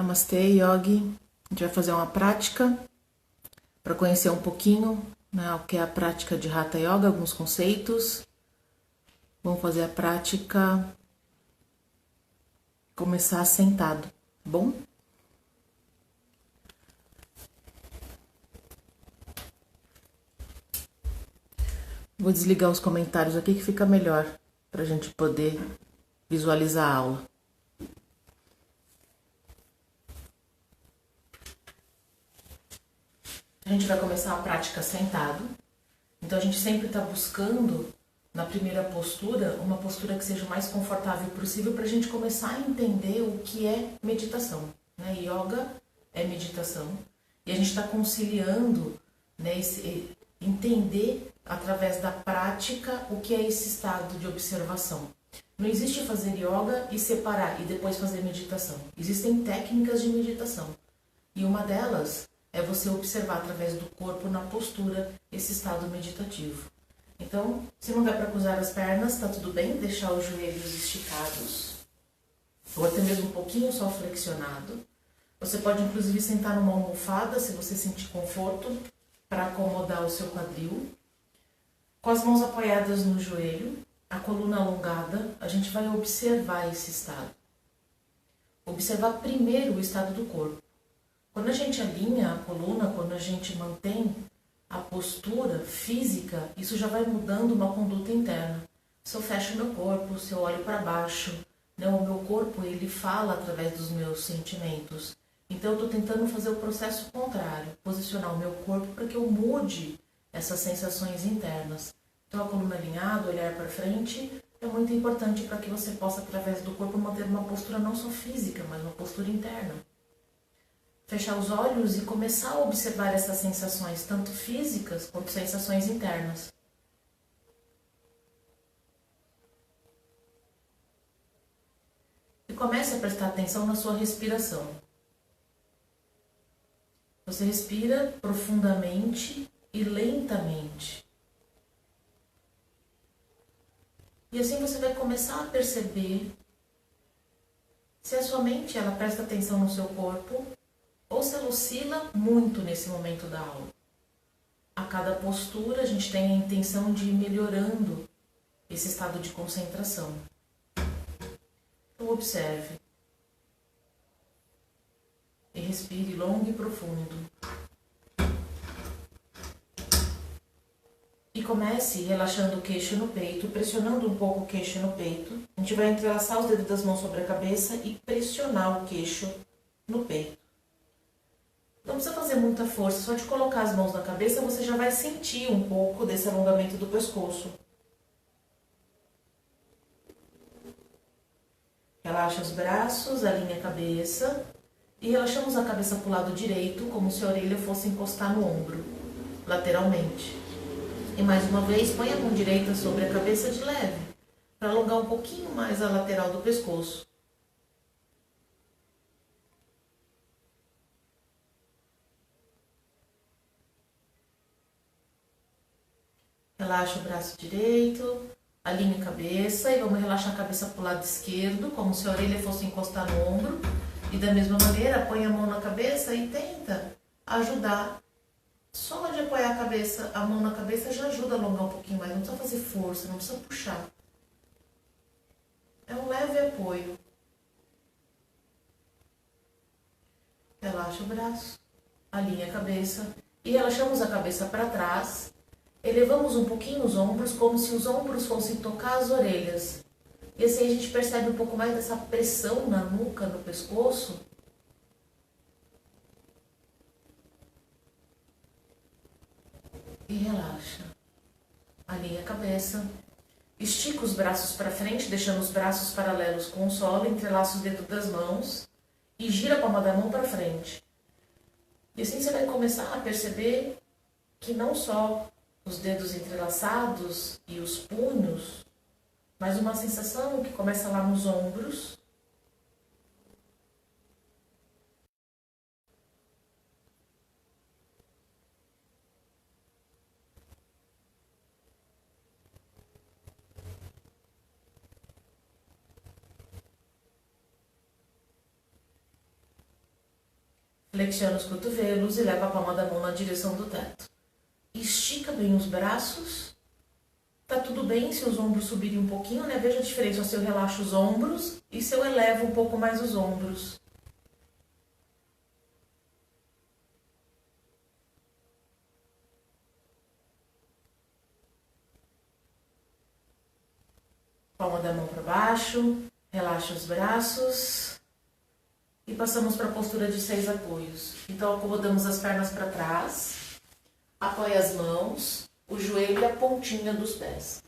Namastê, Yogi. A gente vai fazer uma prática para conhecer um pouquinho, né, o que é a prática de Hatha Yoga, alguns conceitos. Vamos fazer a prática, começar sentado, tá bom? Vou desligar os comentários aqui que fica melhor para a gente poder visualizar a aula. A gente vai começar a prática sentado, então a gente sempre está buscando, na primeira postura, uma postura que seja o mais confortável possível para a gente começar a entender o que é meditação. Né? Yoga é meditação e a gente está conciliando, né, entender através da prática o que é esse estado de observação. Não existe fazer yoga e separar e depois fazer meditação. Existem técnicas de meditação e uma delas é você observar através do corpo, na postura, esse estado meditativo. Então, se não der para cruzar as pernas, tá tudo bem, deixar os joelhos esticados, ou até mesmo um pouquinho só flexionado. Você pode inclusive sentar numa almofada, se você sentir conforto, para acomodar o seu quadril. Com as mãos apoiadas no joelho, a coluna alongada, a gente vai observar esse estado. Observar primeiro o estado do corpo. Quando a gente alinha a coluna, quando a gente mantém a postura física, isso já vai mudando uma conduta interna. Se eu fecho meu corpo, se eu olho para baixo, né, o meu corpo ele fala através dos meus sentimentos. Então eu estou tentando fazer o processo contrário, posicionar o meu corpo para que eu mude essas sensações internas. Então a coluna alinhada, olhar para frente, é muito importante para que você possa, através do corpo, manter uma postura não só física, mas uma postura interna. Fechar os olhos e começar a observar essas sensações, tanto físicas quanto sensações internas. E comece a prestar atenção na sua respiração. Você respira profundamente e lentamente. E assim você vai começar a perceber se a sua mente ela presta atenção no seu corpo ou se ela oscila muito nesse momento da aula. A cada postura a gente tem a intenção de ir melhorando esse estado de concentração. Então observe. E respire longo e profundo. E comece relaxando o queixo no peito, pressionando um pouco o queixo no peito. A gente vai entrelaçar os dedos das mãos sobre a cabeça e pressionar o queixo no peito. Não precisa fazer muita força, só de colocar as mãos na cabeça você já vai sentir um pouco desse alongamento do pescoço. Relaxa os braços, alinha a cabeça e relaxamos a cabeça para o lado direito, como se a orelha fosse encostar no ombro, lateralmente. E mais uma vez, põe a mão direita sobre a cabeça de leve, para alongar um pouquinho mais a lateral do pescoço. Relaxa o braço direito, alinha a cabeça e vamos relaxar a cabeça para o lado esquerdo, como se a orelha fosse encostar no ombro. E da mesma maneira, põe a mão na cabeça e tenta ajudar. Só de apoiar a cabeça, a mão na cabeça já ajuda a alongar um pouquinho mais. Não precisa fazer força, não precisa puxar. É um leve apoio. Relaxa o braço, alinha a cabeça e relaxamos a cabeça para trás. Elevamos um pouquinho os ombros, como se os ombros fossem tocar as orelhas. E assim a gente percebe um pouco mais dessa pressão na nuca, no pescoço. E relaxa. Alinha a cabeça. Estica os braços para frente, deixando os braços paralelos com o solo. Entrelaça os dedos das mãos. E gira a palma da mão para frente. E assim você vai começar a perceber que não só os dedos entrelaçados e os punhos, mas uma sensação que começa lá nos ombros. Flexiona os cotovelos e leva a palma da mão na direção do teto. Estica bem os braços. Tá tudo bem se os ombros subirem um pouquinho, né? Veja a diferença se eu relaxo os ombros e se eu elevo um pouco mais os ombros. Palma da mão para baixo, relaxa os braços e passamos para a postura de 6 apoios. Então, acomodamos as pernas para trás, apoia as mãos, o joelho e a pontinha dos pés.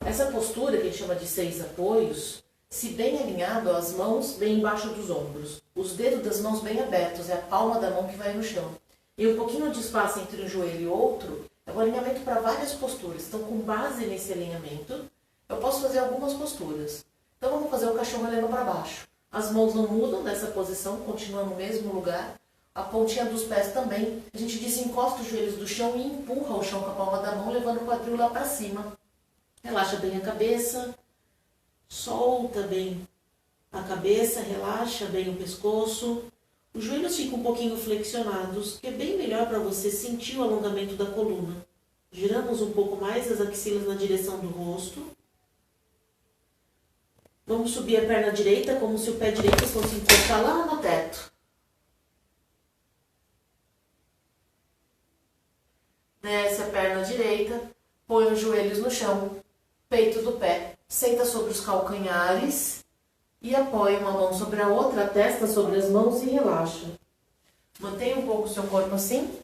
Essa postura, que a gente chama de 6 apoios, se bem alinhado, as mãos bem embaixo dos ombros, os dedos das mãos bem abertos, é a palma da mão que vai no chão. E um pouquinho de espaço entre um joelho e outro é um alinhamento para várias posturas. Então, com base nesse alinhamento, eu posso fazer algumas posturas. Então, vamos fazer o cachorro olhando para baixo. As mãos não mudam dessa posição, continuam no mesmo lugar. A pontinha dos pés também. A gente desencosta os joelhos do chão e empurra o chão com a palma da mão, levando o quadril lá para cima. Relaxa bem a cabeça. Solta bem a cabeça, relaxa bem o pescoço. Os joelhos ficam um pouquinho flexionados, que é bem melhor para você sentir o alongamento da coluna. Giramos um pouco mais as axilas na direção do rosto. Vamos subir a perna direita como se o pé direito fosse encostar lá no teto. Desce a perna direita, põe os joelhos no chão, peito do pé, senta sobre os calcanhares e apoia uma mão sobre a outra, a testa sobre as mãos e relaxa. Mantenha um pouco o seu corpo assim,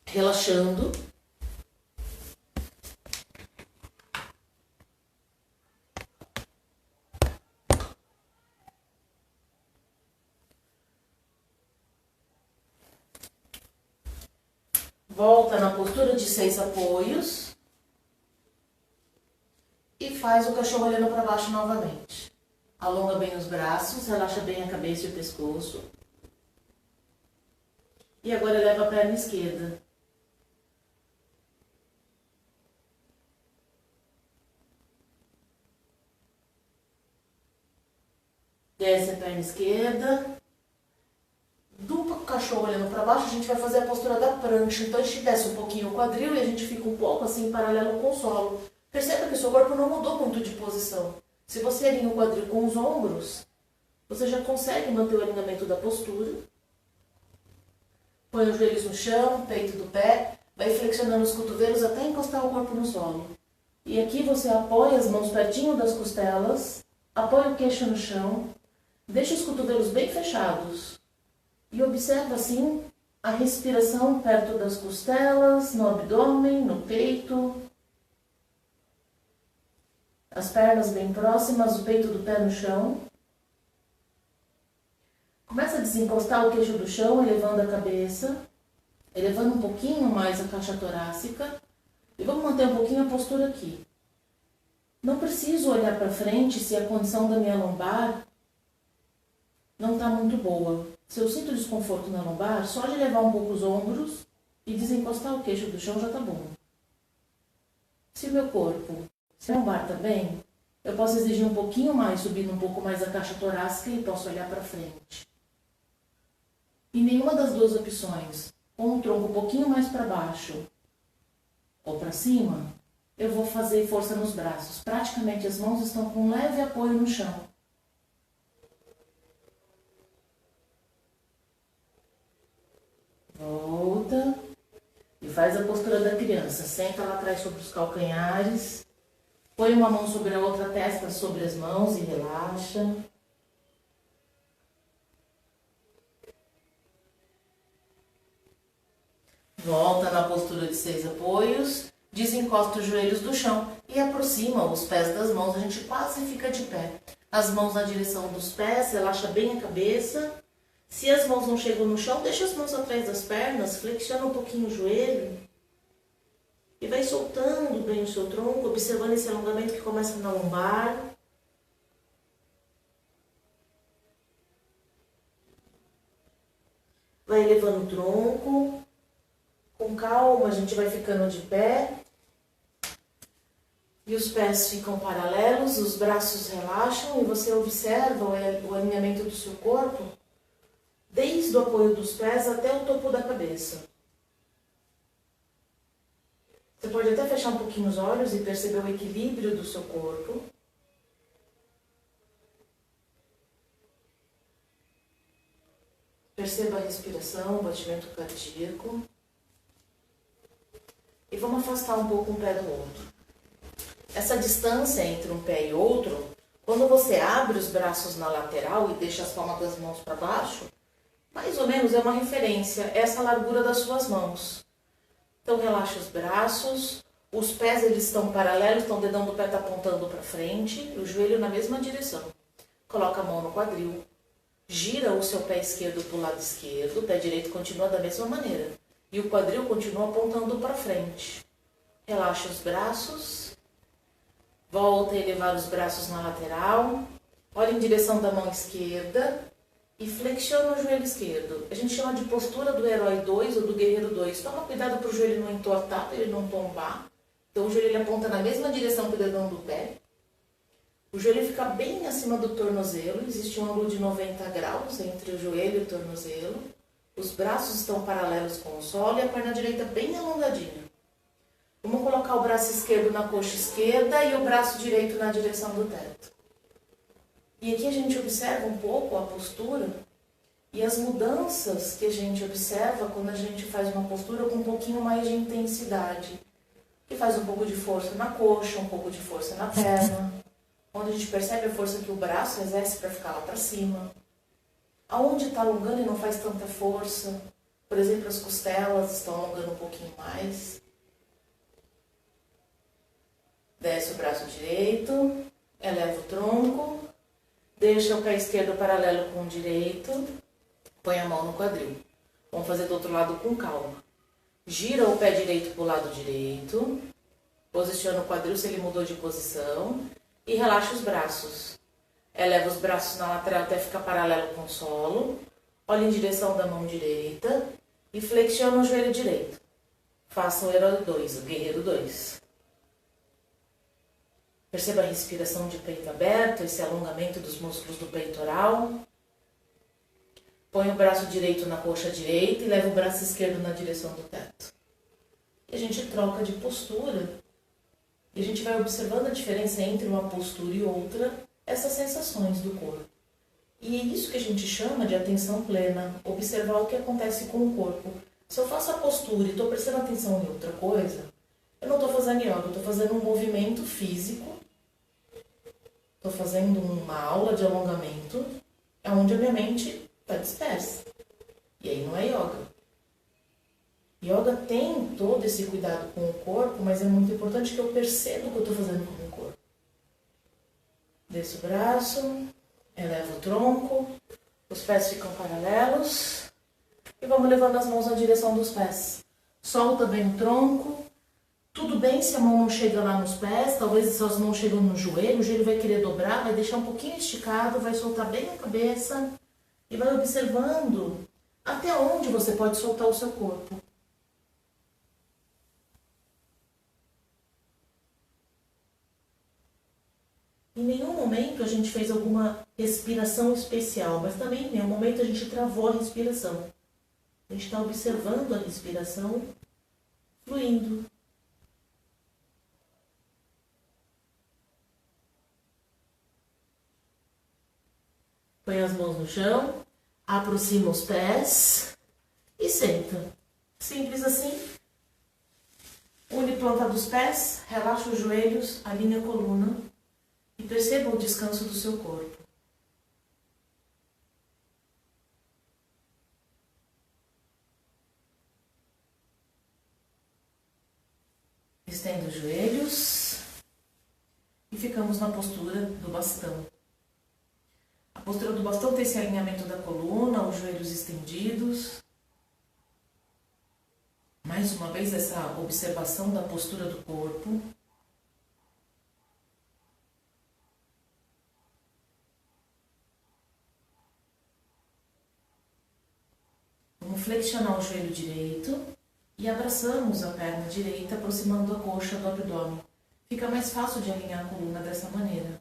relaxando. Volta na postura de 6 apoios e faz o cachorro olhando para baixo novamente. Alonga bem os braços, relaxa bem a cabeça e o pescoço. E agora eleva a perna esquerda. Desce a perna esquerda. Dupla o cachorro olhando para baixo, a gente vai fazer a postura da prancha. Então a gente desce um pouquinho o quadril e a gente fica um pouco assim paralelo com o solo. Perceba que o seu corpo não mudou muito de posição. Se você alinha o quadril com os ombros, você já consegue manter o alinhamento da postura. Põe os joelhos no chão, peito do pé, vai flexionando os cotovelos até encostar o corpo no solo. E aqui você apoia as mãos pertinho das costelas, apoia o queixo no chão, deixa os cotovelos bem fechados. E observa assim a respiração perto das costelas, no abdômen, no peito. As pernas bem próximas, o peito do pé no chão. Começa a desencostar o queixo do chão, elevando a cabeça, elevando um pouquinho mais a caixa torácica. E vamos manter um pouquinho a postura aqui. Não preciso olhar para frente se a condição da minha lombar não está muito boa. Se eu sinto desconforto na lombar, só de levar um pouco os ombros e desencostar o queixo do chão já está bom. Se o meu corpo, se a lombar está bem, eu posso exigir um pouquinho mais, subindo um pouco mais a caixa torácica e posso olhar para frente. E nenhuma das duas opções, com o tronco um pouquinho mais para baixo ou para cima, eu vou fazer força nos braços. Praticamente as mãos estão com um leve apoio no chão. Volta e faz a postura da criança. Senta lá atrás sobre os calcanhares. Põe uma mão sobre a outra, testa sobre as mãos e relaxa. Volta na postura de 6 apoios. Desencosta os joelhos do chão e aproxima os pés das mãos. A gente quase fica de pé. As mãos na direção dos pés, relaxa bem a cabeça. Se as mãos não chegam no chão, deixa as mãos atrás das pernas, flexiona um pouquinho o joelho e vai soltando bem o seu tronco, observando esse alongamento que começa na lombar. Vai elevando o tronco. Com calma, a gente vai ficando de pé. E os pés ficam paralelos, os braços relaxam e você observa o alinhamento do seu corpo desde o apoio dos pés até o topo da cabeça. Você pode até fechar um pouquinho os olhos e perceber o equilíbrio do seu corpo. Perceba a respiração, o batimento cardíaco. E vamos afastar um pouco um pé do outro. Essa distância entre um pé e outro, quando você abre os braços na lateral e deixa as palmas das mãos para baixo, mais ou menos é uma referência, essa largura das suas mãos. Então relaxa os braços, os pés eles estão paralelos, então o dedão do pé está apontando para frente, e o joelho na mesma direção. Coloca a mão no quadril, gira o seu pé esquerdo para o lado esquerdo, o pé direito continua da mesma maneira. E o quadril continua apontando para frente. Relaxa os braços, volta a elevar os braços na lateral, olha em direção da mão esquerda e flexiona o joelho esquerdo. A gente chama de postura do herói 2 ou do guerreiro 2. Toma cuidado para o joelho não entortar, para ele não tombar. Então o joelho ele aponta na mesma direção que o dedão do pé. O joelho fica bem acima do tornozelo, existe um ângulo de 90 graus entre o joelho e o tornozelo. Os braços estão paralelos com o solo e a perna direita bem alongadinha. Vamos colocar o braço esquerdo na coxa esquerda e o braço direito na direção do teto. E aqui a gente observa um pouco a postura e as mudanças que a gente observa quando a gente faz uma postura com um pouquinho mais de intensidade. Que faz um pouco de força na coxa, um pouco de força na perna. Onde a gente percebe a força que o braço exerce para ficar lá para cima. Aonde está alongando e não faz tanta força. Por exemplo, as costelas estão alongando um pouquinho mais. Desce o braço direito, eleva o tronco, deixa o pé esquerdo paralelo com o direito, põe a mão no quadril. Vamos fazer do outro lado com calma. Gira o pé direito para o lado direito, posiciona o quadril se ele mudou de posição e relaxa os braços. Eleva os braços na lateral até ficar paralelo com o solo, olha em direção da mão direita e flexiona o joelho direito. Faça o herói 2, o guerreiro 2. Perceba a respiração de peito aberto, esse alongamento dos músculos do peitoral. Põe o braço direito na coxa direita e leva o braço esquerdo na direção do teto. E a gente troca de postura. E a gente vai observando a diferença entre uma postura e outra, essas sensações do corpo. E é isso que a gente chama de atenção plena, observar o que acontece com o corpo. Se eu faço a postura e estou prestando atenção em outra coisa, eu não estou fazendo yoga, eu estou fazendo um movimento físico, estou fazendo uma aula de alongamento, onde a minha mente está dispersa. E aí não é yoga. Yoga tem todo esse cuidado com o corpo, mas é muito importante que eu perceba o que eu estou fazendo com o corpo. Desço o braço, eleva o tronco, os pés ficam paralelos e vamos levando as mãos na direção dos pés. Solta bem o tronco. Tudo bem se a mão não chega lá nos pés, talvez essas mãos chegam no joelho, o joelho vai querer dobrar, vai deixar um pouquinho esticado, vai soltar bem a cabeça e vai observando até onde você pode soltar o seu corpo. Em nenhum momento a gente fez alguma respiração especial, mas também em nenhum momento a gente travou a respiração. A gente está observando a respiração fluindo. Põe as mãos no chão, aproxima os pés e senta. Simples assim. Une planta dos pés, relaxa os joelhos, alinha a coluna e perceba o descanso do seu corpo. Estenda os joelhos e ficamos na postura do bastão. A postura do bastão tem esse alinhamento da coluna, os joelhos estendidos. Mais uma vez essa observação da postura do corpo. Vamos flexionar o joelho direito e abraçamos a perna direita, aproximando a coxa do abdômen. Fica mais fácil de alinhar a coluna dessa maneira.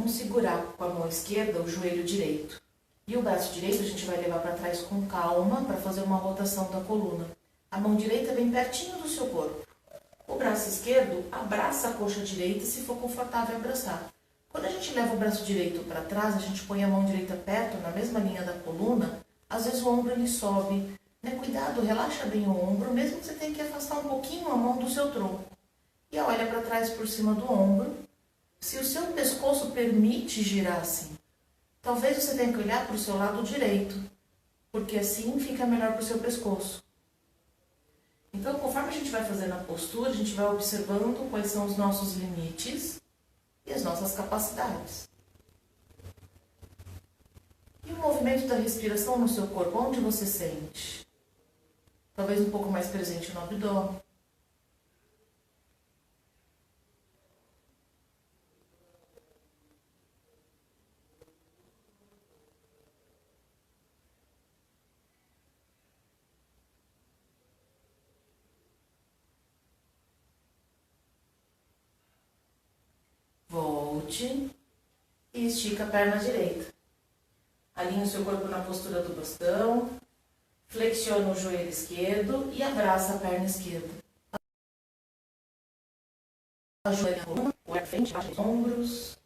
vamos segurar com a mão esquerda o joelho direito. E o braço direito a gente vai levar para trás com calma para fazer uma rotação da coluna. A mão direita bem pertinho do seu corpo. O braço esquerdo abraça a coxa direita se for confortável abraçar. Quando a gente leva o braço direito para trás, a gente põe a mão direita perto, na mesma linha da coluna, às vezes o ombro ele sobe. Cuidado, relaxa bem o ombro, mesmo que você tenha que afastar um pouquinho a mão do seu tronco. E olha para trás por cima do ombro. Se o seu pescoço permite girar assim, talvez você tenha que olhar para o seu lado direito, porque assim fica melhor para o seu pescoço. Então, conforme a gente vai fazendo a postura, a gente vai observando quais são os nossos limites e as nossas capacidades. E o movimento da respiração no seu corpo, onde você sente? Talvez um pouco mais presente no abdômen. Volte e estica a perna direita. Alinhe o seu corpo na postura do bastão, flexione o joelho esquerdo e abraça a perna esquerda. Ajoelhe a coluna, olha para frente, baixa os ombros.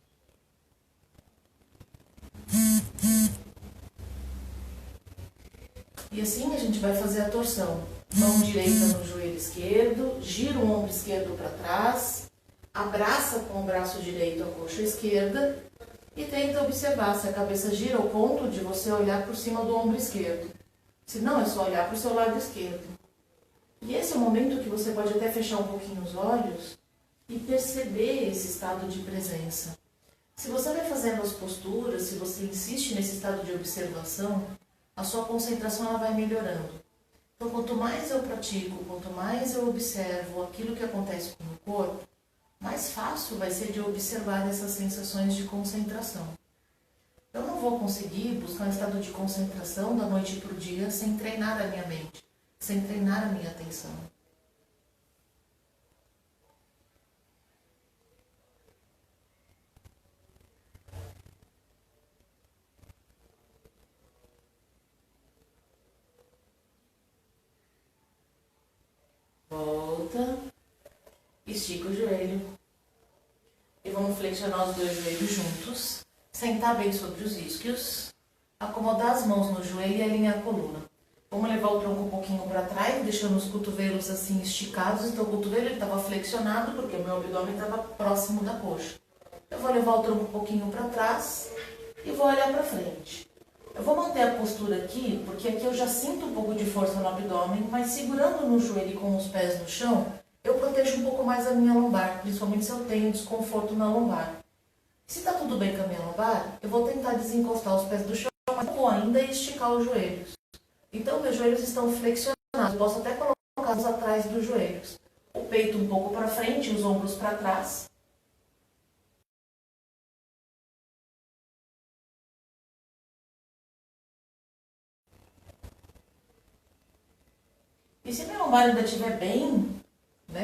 E assim a gente vai fazer a torção. Mão direita no joelho esquerdo, gira o ombro esquerdo para trás, abraça com o braço direito a coxa esquerda e tenta observar se a cabeça gira ao ponto de você olhar por cima do ombro esquerdo. Se não, é só olhar para o seu lado esquerdo. E esse é o momento que você pode até fechar um pouquinho os olhos e perceber esse estado de presença. Se você vai fazendo as posturas, se você insiste nesse estado de observação, a sua concentração ela vai melhorando. Então, quanto mais eu pratico, quanto mais eu observo aquilo que acontece com o meu corpo, mais fácil vai ser de observar essas sensações de concentração. Eu não vou conseguir buscar um estado de concentração da noite para o dia sem treinar a minha mente, sem treinar a minha atenção. Volta, estica o joelho e vamos flexionar os dois joelhos juntos, sentar bem sobre os isquios, acomodar as mãos no joelho e alinhar a coluna. Vamos levar o tronco um pouquinho para trás, deixando os cotovelos assim esticados. Então o cotovelo estava flexionado porque o meu abdômen estava próximo da coxa. Eu vou levar o tronco um pouquinho para trás e vou olhar para frente. Eu vou manter a postura aqui, porque aqui eu já sinto um pouco de força no abdômen, mas segurando no joelho e com os pés no chão, eu protejo um pouco mais a minha lombar, principalmente se eu tenho desconforto na lombar. Se está tudo bem com a minha lombar, eu vou tentar desencostar os pés do chão, mas não vou ainda esticar os joelhos. Então, meus joelhos estão flexionados, eu posso até colocá-los atrás dos joelhos. O peito um pouco para frente, os ombros para trás. E se minha lombar ainda estiver bem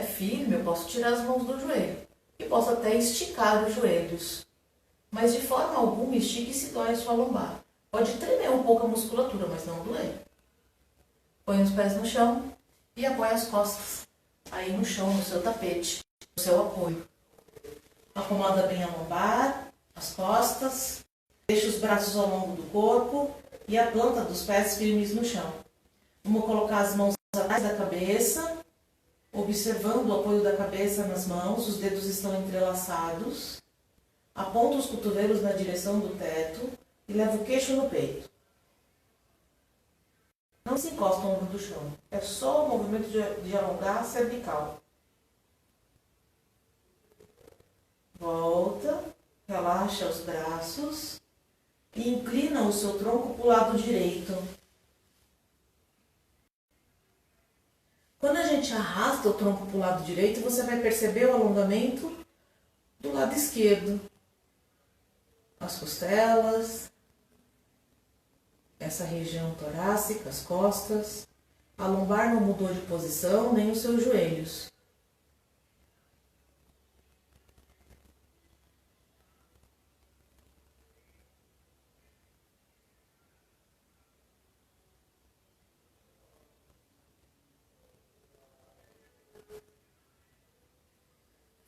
firme, eu posso tirar as mãos do joelho. E posso até esticar os joelhos. Mas de forma alguma estique se dói a sua lombar. Pode tremer um pouco a musculatura, mas não doer. Põe os pés no chão e apoia as costas. Aí no chão, no seu tapete, no seu apoio. Acomoda bem a lombar, as costas. Deixa os braços ao longo do corpo e a planta dos pés firmes no chão. Vamos colocar as mãos atrás da cabeça, observando o apoio da cabeça nas mãos, os dedos estão entrelaçados. Aponta os cotovelos na direção do teto e leva o queixo no peito. Não se encosta o ombro do chão, é só o movimento de alongar a cervical. Volta, relaxa os braços e inclina o seu tronco para o lado direito. Quando a gente arrasta o tronco para o lado direito, você vai perceber o alongamento do lado esquerdo. As costelas, essa região torácica, as costas. A lombar não mudou de posição, nem os seus joelhos.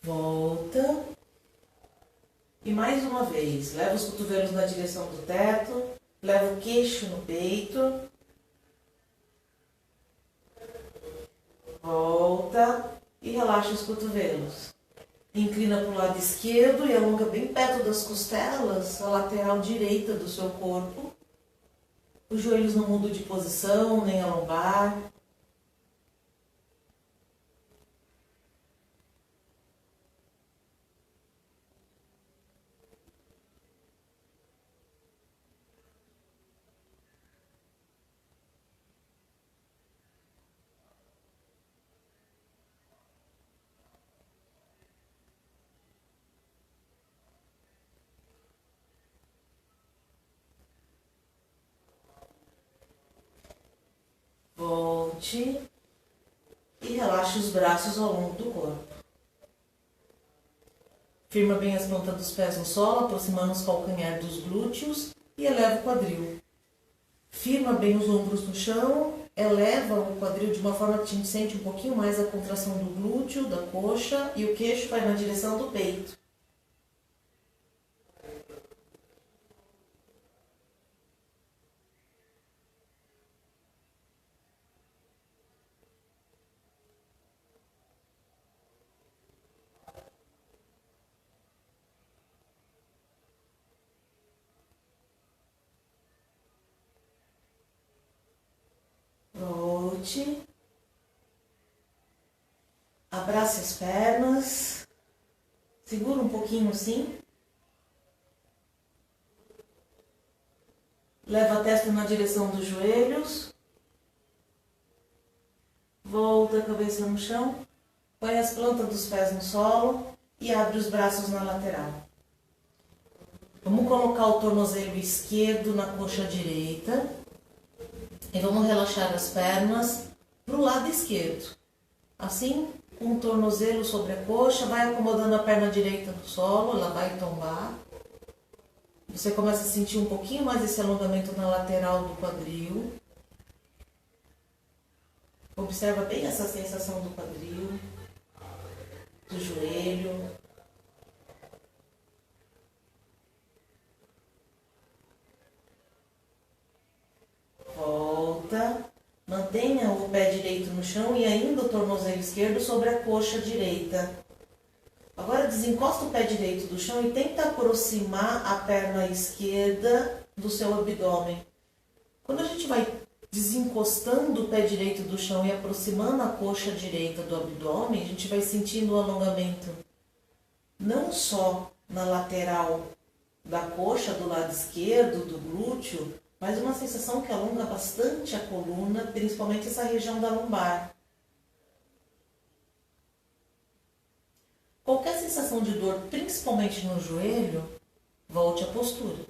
volta. E mais uma vez, leva os cotovelos na direção do teto, leva o queixo no peito. Volta e relaxa os cotovelos. Inclina para o lado esquerdo e alonga bem perto das costelas a lateral direita do seu corpo. Os joelhos não mudam de posição, nem a lombar. Volte e relaxe os braços ao longo do corpo. Firma bem as pontas dos pés no solo, aproximando os calcanhares dos glúteos e eleva o quadril. Firma bem os ombros no chão, eleva o quadril de uma forma que a gente sente um pouquinho mais a contração do glúteo, da coxa, e o queixo vai na direção do peito. Volte. Abrace as pernas. Segura um pouquinho assim. Leva a testa na direção dos joelhos. Volta a cabeça no chão. Põe as plantas dos pés no solo e abre os braços na lateral. Vamos colocar o tornozelo esquerdo na coxa direita. E vamos relaxar as pernas para o lado esquerdo. Assim, com o tornozelo sobre a coxa, vai acomodando a perna direita no solo, ela vai tombar. Você começa a sentir um pouquinho mais esse alongamento na lateral do quadril. Observa bem essa sensação do quadril, do joelho. Volta, mantenha o pé direito no chão e ainda o tornozelo esquerdo sobre a coxa direita. Agora desencosta o pé direito do chão e tenta aproximar a perna esquerda do seu abdômen. Quando a gente vai desencostando o pé direito do chão e aproximando a coxa direita do abdômen, a gente vai sentindo o alongamento não só na lateral da coxa do lado esquerdo, do glúteo, mas uma sensação que alonga bastante a coluna, principalmente essa região da lombar. Qualquer sensação de dor, principalmente no joelho, volte à postura.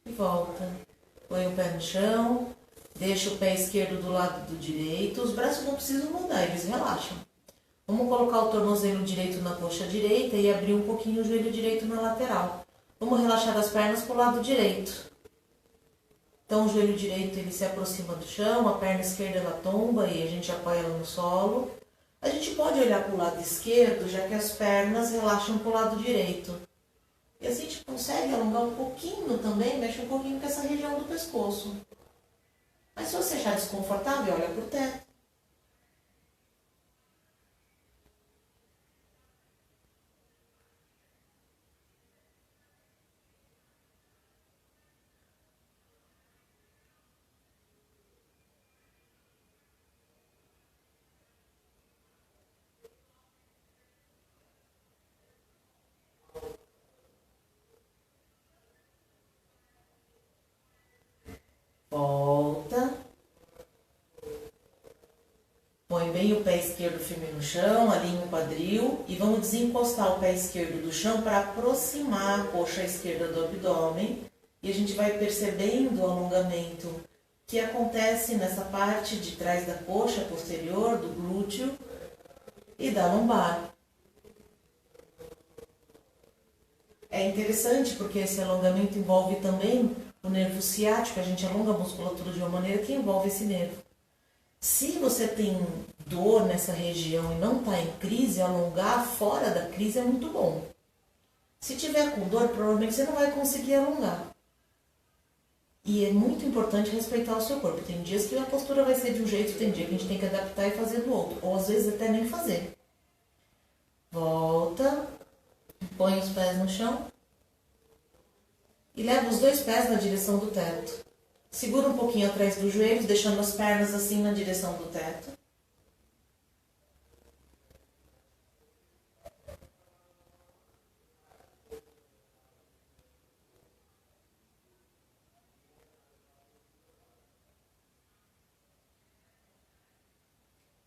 E volta. Põe o pé no chão, deixa o pé esquerdo do lado do direito. Os braços não precisam mudar, eles relaxam. Vamos colocar o tornozelo direito na coxa direita e abrir um pouquinho o joelho direito na lateral. Vamos relaxar as pernas para o lado direito. Então o joelho direito ele se aproxima do chão, a perna esquerda ela tomba e a gente apoia ela no solo. A gente pode olhar para o lado esquerdo, já que as pernas relaxam para o lado direito. E assim a gente consegue alongar um pouquinho também, mexe um pouquinho com essa região do pescoço. Mas se você achar desconfortável, olha para o teto. Volta. Põe bem o pé esquerdo firme no chão, alinha o quadril e vamos desencostar o pé esquerdo do chão para aproximar a coxa esquerda do abdômen. E a gente vai percebendo o alongamento que acontece nessa parte de trás da coxa posterior, do glúteo e da lombar. É interessante porque esse alongamento envolve também o nervo ciático, a gente alonga a musculatura de uma maneira que envolve esse nervo. Se você tem dor nessa região e não está em crise, alongar fora da crise é muito bom. Se tiver com dor, provavelmente você não vai conseguir alongar. E é muito importante respeitar o seu corpo. Tem dias que a postura vai ser de um jeito, tem dia que a gente tem que adaptar e fazer do outro. Ou às vezes até nem fazer. Volta, põe os pés no chão e leva os 2 pés na direção do teto. Segura um pouquinho atrás dos joelhos, deixando as pernas assim na direção do teto.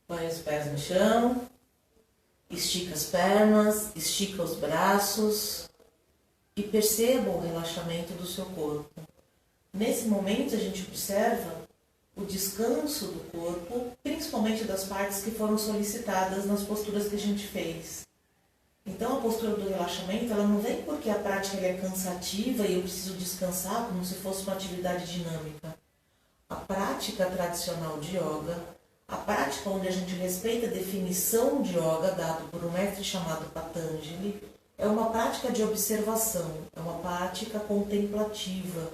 Põe os pés no chão, estica as pernas, estica os braços e perceba o relaxamento do seu corpo. Nesse momento a gente observa o descanso do corpo, principalmente das partes que foram solicitadas nas posturas que a gente fez. Então a postura do relaxamento, ela não vem porque a prática é cansativa e eu preciso descansar como se fosse uma atividade dinâmica. A prática tradicional de yoga, a prática onde a gente respeita a definição de yoga dada por um mestre chamado Patanjali, é uma prática de observação, é uma prática contemplativa.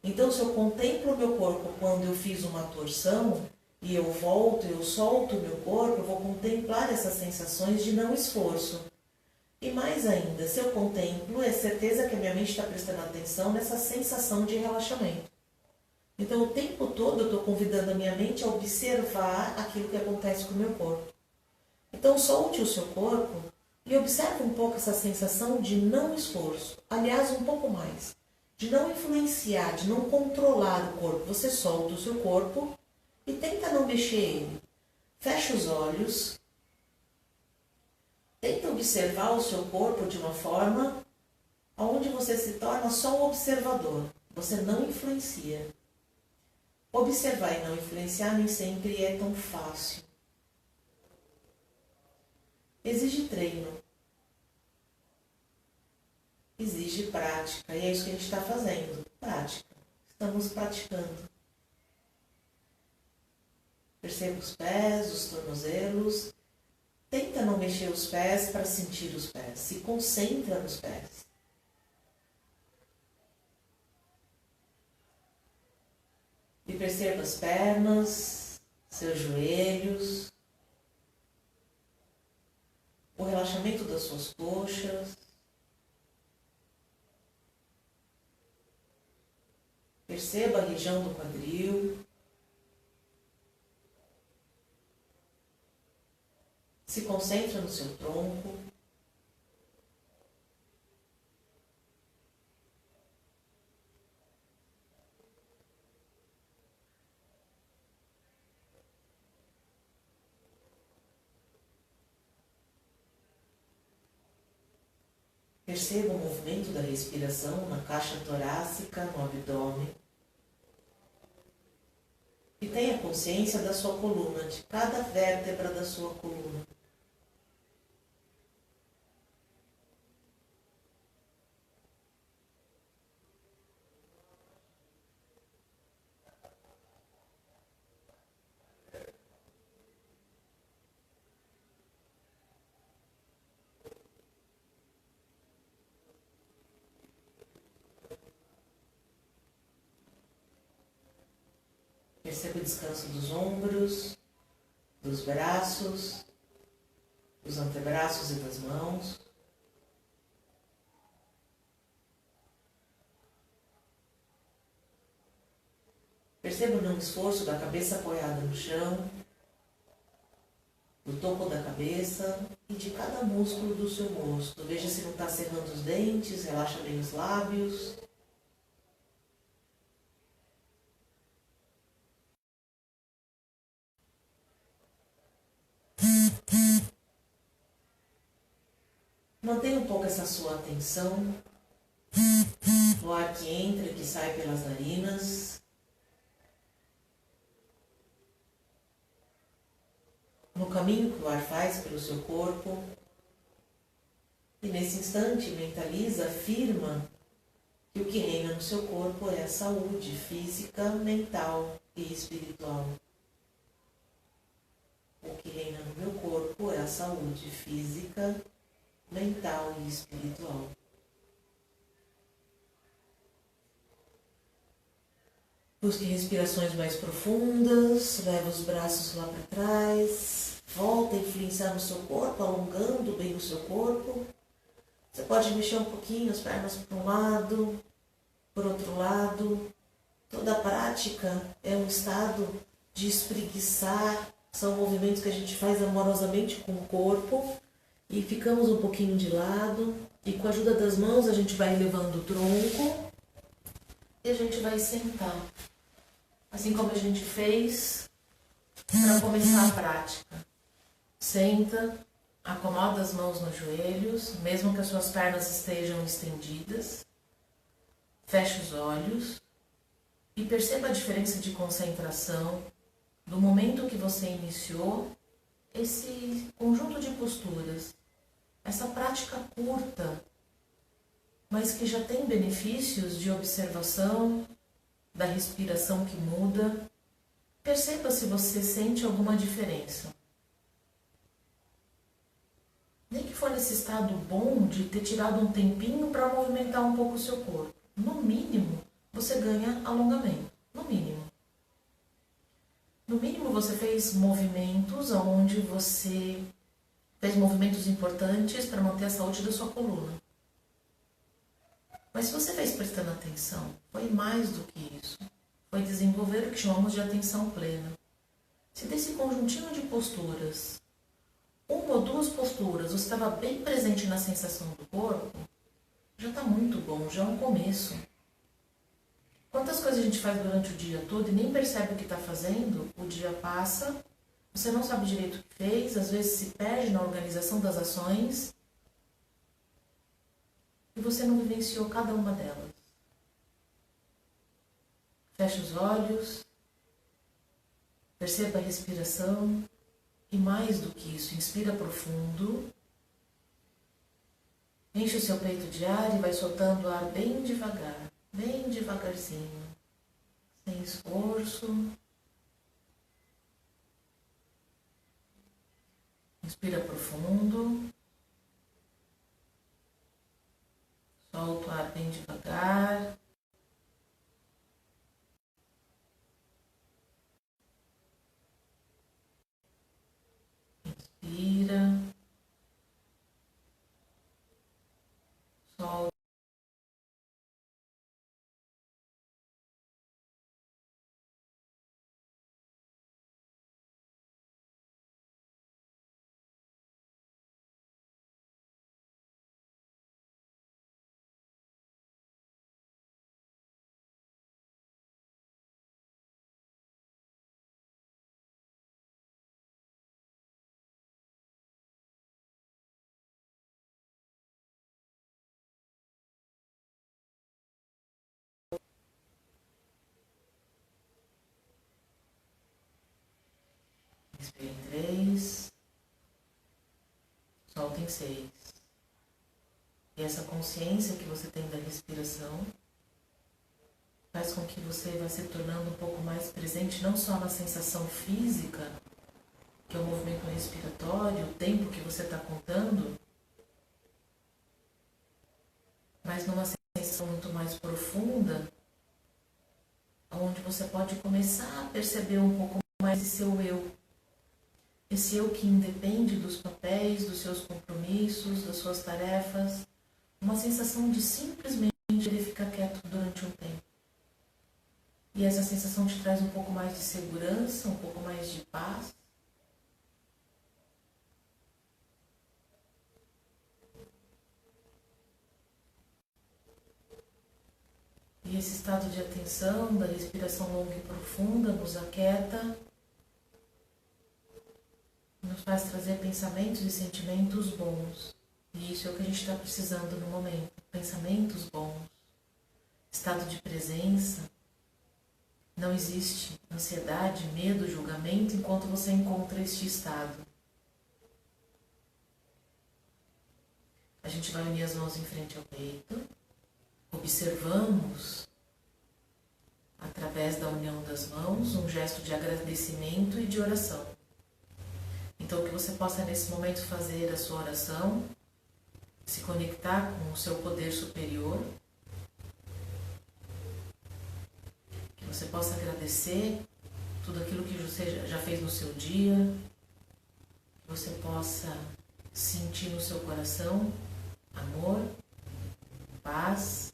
Então, se eu contemplo o meu corpo quando eu fiz uma torção e eu volto, eu solto o meu corpo, eu vou contemplar essas sensações de não esforço. E mais ainda, se eu contemplo, é certeza que a minha mente está prestando atenção nessa sensação de relaxamento. Então, o tempo todo eu estou convidando a minha mente a observar aquilo que acontece com o meu corpo. Então, solte o seu corpo e observe um pouco essa sensação de não esforço. Aliás, um pouco mais. De não influenciar, de não controlar o corpo. Você solta o seu corpo e tenta não mexer ele. Fecha os olhos. Tenta observar o seu corpo de uma forma onde você se torna só um observador. Você não influencia. Observar e não influenciar nem sempre é tão fácil. Exige treino. Exige prática. E é isso que a gente está fazendo. Prática. Estamos praticando. Perceba os pés, os tornozelos. Tenta não mexer os pés para sentir os pés. Se concentra nos pés. E perceba as pernas, seus joelhos, o relaxamento das suas coxas. Perceba a região do quadril. Se concentra no seu tronco. Perceba o movimento da respiração na caixa torácica, no abdômen. E tenha consciência da sua coluna, de cada vértebra da sua coluna. Perceba o descanso dos ombros, dos braços, dos antebraços e das mãos. Perceba o não esforço da cabeça apoiada no chão, do topo da cabeça e de cada músculo do seu rosto. Veja se não está cerrando os dentes, relaxa bem os lábios. Mantenha um pouco essa sua atenção no ar que entra e que sai pelas narinas. No caminho que o ar faz pelo seu corpo. E nesse instante mentaliza, afirma que o que reina no seu corpo é a saúde física, mental e espiritual. O que reina no meu corpo é a saúde física, mental e espiritual. Busque respirações mais profundas, leva os braços lá para trás, volta a influenciar no seu corpo, alongando bem o seu corpo. Você pode mexer um pouquinho as pernas para um lado, para o outro lado. Toda a prática é um estado de espreguiçar, são movimentos que a gente faz amorosamente com o corpo e ficamos um pouquinho de lado e com a ajuda das mãos a gente vai levando o tronco e a gente vai sentar. Assim como a gente fez para começar a prática. Senta, acomoda as mãos nos joelhos, mesmo que as suas pernas estejam estendidas. Feche os olhos e perceba a diferença de concentração do momento que você iniciou esse conjunto de posturas. Essa prática curta, mas que já tem benefícios de observação, da respiração que muda. Perceba se você sente alguma diferença. Nem que for nesse estado bom de ter tirado um tempinho para movimentar um pouco o seu corpo. No mínimo, você ganha alongamento. No mínimo. No mínimo, você fez movimentos onde você fez movimentos importantes para manter a saúde da sua coluna. Mas se você fez prestando atenção, foi mais do que isso. Foi desenvolver o que chamamos de atenção plena. Se desse conjuntinho de posturas, uma ou duas posturas, você estava bem presente na sensação do corpo, já está muito bom, já é um começo. Quantas coisas a gente faz durante o dia todo e nem percebe o que está fazendo, o dia passa, você não sabe direito o que fez, às vezes se perde na organização das ações, e você não vivenciou cada uma delas. Feche os olhos, perceba a respiração e mais do que isso, inspira profundo, enche o seu peito de ar e vai soltando o ar bem devagarzinho, sem esforço. Inspira profundo. Solta o ar bem devagar. Inspira. Solta. Inspira em 3. Solta em 6. E essa consciência que você tem da respiração faz com que você vá se tornando um pouco mais presente, não só na sensação física, que é o movimento respiratório, o tempo que você está contando, mas numa sensação muito mais profunda, onde você pode começar a perceber um pouco mais de seu eu. Esse eu que independe dos papéis, dos seus compromissos, das suas tarefas, uma sensação de simplesmente ele ficar quieto durante um tempo. E essa sensação te traz um pouco mais de segurança, um pouco mais de paz. E esse estado de atenção, da respiração longa e profunda, nos aquieta, nos faz trazer pensamentos e sentimentos bons. E isso é o que a gente está precisando no momento. Pensamentos bons. Estado de presença. Não existe ansiedade, medo, julgamento enquanto você encontra este estado. A gente vai unir as mãos em frente ao peito. Observamos, através da união das mãos, um gesto de agradecimento e de oração. Então que você possa nesse momento fazer a sua oração, se conectar com o seu poder superior, que você possa agradecer tudo aquilo que você já fez no seu dia, que você possa sentir no seu coração amor, paz,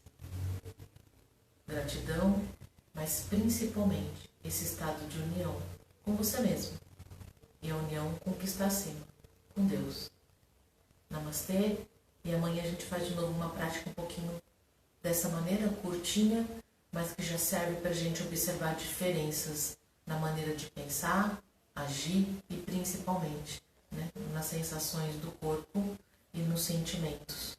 gratidão, mas principalmente esse estado de união com você mesmo e a união com o que está acima, com Deus. Namastê, e amanhã a gente faz de novo uma prática um pouquinho dessa maneira, curtinha, mas que já serve para a gente observar diferenças na maneira de pensar, agir e principalmente, né, nas sensações do corpo e nos sentimentos.